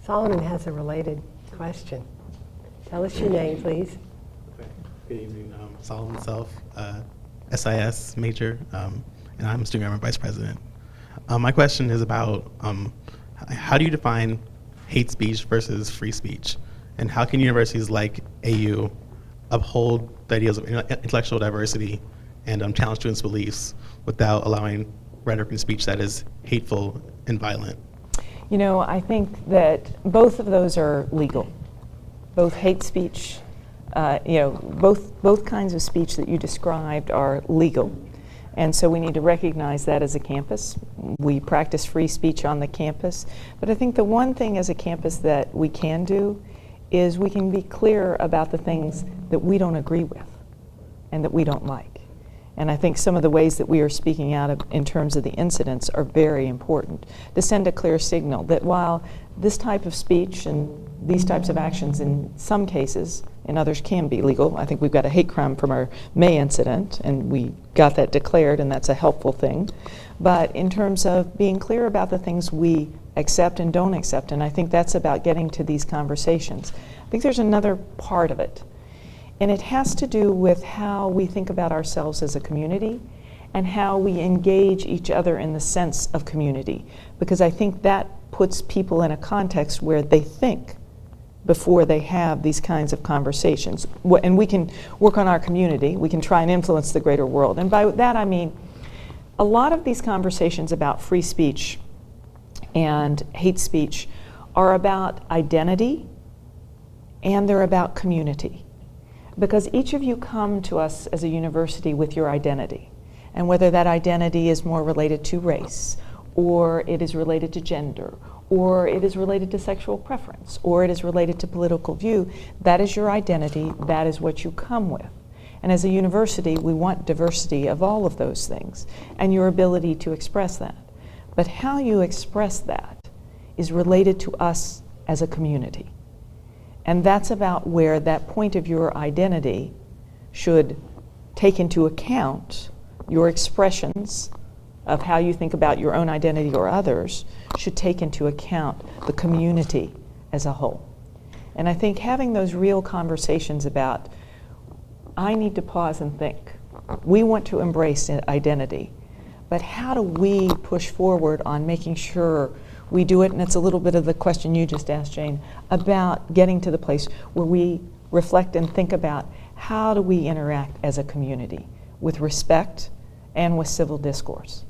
Solomon has a related question. Tell us your name, please. Good evening, Solomon Self, SIS major, and I'm student government vice president. My question is about how do you define hate speech versus free speech? And how can universities like AU uphold the ideas of intellectual diversity and challenge students' beliefs without allowing rhetoric and speech that is hateful and violent? You know, I think that both of those are legal. Both hate speech, both kinds of speech that you described are legal. And so we need to recognize that as a campus. We practice free speech on the campus. But I think the one thing as a campus that we can do is we can be clear about the things that we don't agree with and that we don't like. And I think some of the ways that we are speaking out in terms of the incidents are very important to send a clear signal that while this type of speech and these types of actions in some cases, in others can be legal. I think we've got a hate crime from our May incident, and we got that declared, and that's a helpful thing. But in terms of being clear about the things we accept and don't accept, and I think that's about getting to these conversations. I think there's another part of it, and it has to do with how we think about ourselves as a community and how we engage each other in the sense of community, because I think that puts people in a context where they think before they have these kinds of conversations. And we can work on our community, we can try and influence the greater world. And by that I mean, a lot of these conversations about free speech and hate speech are about identity and they're about community. Because each of you come to us as a university with your identity. And whether that identity is more related to race, or it is related to gender, or it is related to sexual preference, or it is related to political view, that is your identity, that is what you come with. And as a university, we want diversity of all of those things, and your ability to express that. But how you express that is related to us as a community. And that's about where that point of your identity should take into account your expressions of how you think about your own identity or others should take into account the community as a whole. And I think having those real conversations about, I need to pause and think. We want to embrace identity, but how do we push forward on making sure we do it? And it's a little bit of the question you just asked, Jane, about getting to the place where we reflect and think about how do we interact as a community with respect and with civil discourse.